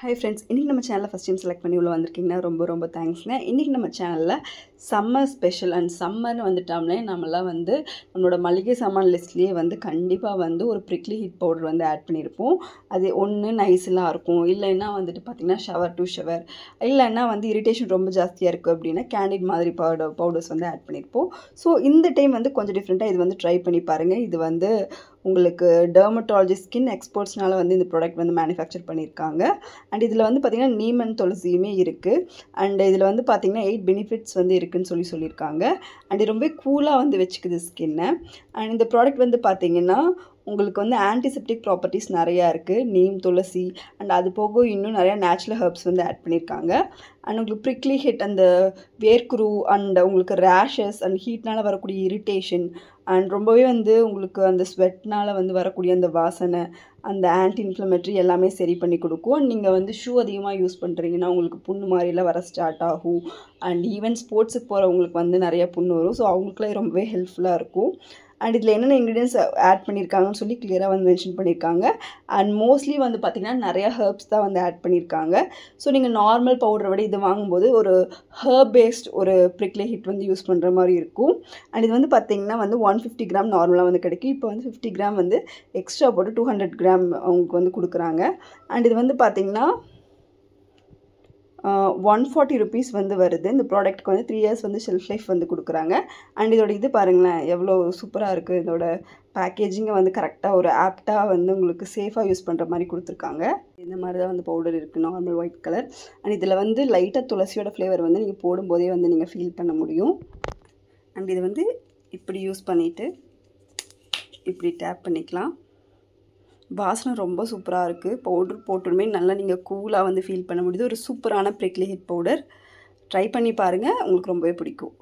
Hi friends, இன்னைக்கு நம்ம சேனலை ஃபர்ஸ்ட் டைம் செலக்ட் பண்ணி உள்ள வந்திருக்கீங்கன்னா ரொம்ப தேங்க்ஸ்ங்க. இன்னைக்கு நம்ம சேனலில் சம்மர் ஸ்பெஷல் அண்ட் சம்மர்னு வந்துட்டோம்லே நம்மளாம் நம்மளோட மளிகை சாமான் லிஸ்ட்லேயே கண்டிப்பாக ஒரு ப்ரிக்லி ஹீட் பவுடர் ஆட் பண்ணியிருப்போம். அது ஒன்று நைஸெலாம் இருக்கும், இல்லைன்னா பார்த்திங்கன்னா ஷவர் டு ஷவர், இல்லைன்னா இரிட்டேஷன் ரொம்ப ஜாஸ்தியாக இருக்குது அப்படின்னா கேண்டிட் மாதிரி பவுடர்ஸ் ஆட் பண்ணியிருப்போம். ஸோ இந்த டைம் கொஞ்சம் டிஃப்ரெண்ட்டாக இது ட்ரை பண்ணி பாருங்கள். இது உங்களுக்கு டெர்மட்டாலஜி ஸ்கின் எக்ஸ்பர்ட்ஸ்னால இந்த ப்ராடக்ட் மேனுஃபேக்சர் பண்ணியிருக்காங்க. அண்ட் இதில் பார்த்திங்கன்னா நீம் அண்ட் துளசியுமே இருக்குது. அண்ட் இதில் பார்த்திங்கன்னா 8 பெனிஃபிட்ஸ் இருக்குதுன்னு சொல்லியிருக்காங்க. அண்ட் இது ரொம்ப கூலாக வச்சுக்குது ஸ்கின்னை. அண்ட் இந்த ப்ராடக்ட் பார்த்திங்கன்னா உங்களுக்கு ஆன்டிசெப்டிக் ப்ராப்பர்ட்டிஸ் நிறையா இருக்குது. நீம், துளசி அண்ட் அது போக இன்னும் நிறையா நேச்சுரல் ஹெர்ப்ஸ் ஆட் பண்ணியிருக்காங்க. அண்ட் உங்களுக்கு ப்ரிக்லி ஹிட், அந்த வேர்க்குரு அண்ட் உங்களுக்கு ரேஷஸ் அண்ட் ஹீட்னால் வரக்கூடிய இரிட்டேஷன் அண்ட் ரொம்பவே உங்களுக்கு அந்த ஸ்வெட்னால் வரக்கூடிய அந்த வாசனை, அந்த ஆன்டி இன்ஃப்ளமேட்ரி எல்லாமே சரி பண்ணி கொடுக்கும். அண்ட் நீங்கள் ஷூ அதிகமாக யூஸ் பண்ணுறீங்கன்னா உங்களுக்கு புண்ணு மாதிரிலாம் வர ஸ்டார்ட் ஆகும். அண்ட் ஈவன் ஸ்போர்ட்ஸுக்கு போகிறவங்களுக்கு நிறைய புண்ணு வரும். ஸோ அவங்களுக்குலாம் ரொம்பவே ஹெல்ப்ஃபுல்லாக இருக்கும். அண்ட் இதில் என்னென்ன இன்க்ரீடியன்ஸ் ஆட் பண்ணியிருக்காங்கன்னு சொல்லி கிளியராக மென்ஷன் பண்ணியிருக்காங்க. அண்ட் மோஸ்ட்லி பார்த்திங்கன்னா நிறையா ஹெர்ப்ஸ் தான் ஆட் பண்ணியிருக்காங்க. ஸோ நீங்கள் நார்மல் பவுடரை விட இது வாங்கும்போது ஒரு ஹெர்ப் பேஸ்ட் ஒரு ப்ரிக்லி ஹிட் யூஸ் பண்ணுற மாதிரி இருக்கும். அண்ட் இது பார்த்திங்கன்னா 150 கிராம் நார்மலாக கிடைக்கும். இப்போ 50 கிராம் எக்ஸ்ட்ரா போட்டு 200 கிராம் அவங்களுக்கு கொடுக்குறாங்க. அண்ட் இது பார்த்திங்கன்னா 140 rupees வருது. இந்த ப்ராடக்ட்டுக்கு 3 years ஷெல்ஃப் லைஃப் கொடுக்குறாங்க. அண்ட் இதோட இது பாருங்களேன் எவ்வளோ சூப்பராக இருக்குது. இதோட பேக்கேஜிங்கை கரெக்டாக ஒரு ஆப்டாக உங்களுக்கு சேஃபாக யூஸ் பண்ணுற மாதிரி கொடுத்துருக்காங்க. இந்த மாதிரி தான் பவுடர் இருக்குது, நார்மல் ஒயிட் கலர். அண்ட் இதில் லைட்டாக துளசியோட ஃப்ளேவர் நீங்கள் போடும்போதே நீங்கள் ஃபீல் பண்ண முடியும். அண்ட் இது இப்படி யூஸ் பண்ணிவிட்டு இப்படி டேப் பண்ணிக்கலாம். வாசனை ரொம்ப சூப்பராக இருக்குது. பவுடர் போட்டுமே நல்லா நீங்கள் கூலாக ஃபீல் பண்ண முடியுது. ஒரு சூப்பரான ப்ரிக்லி ஹிட் பவுடர். ட்ரை பண்ணி பாருங்கள், உங்களுக்கு ரொம்பவே பிடிக்கும்.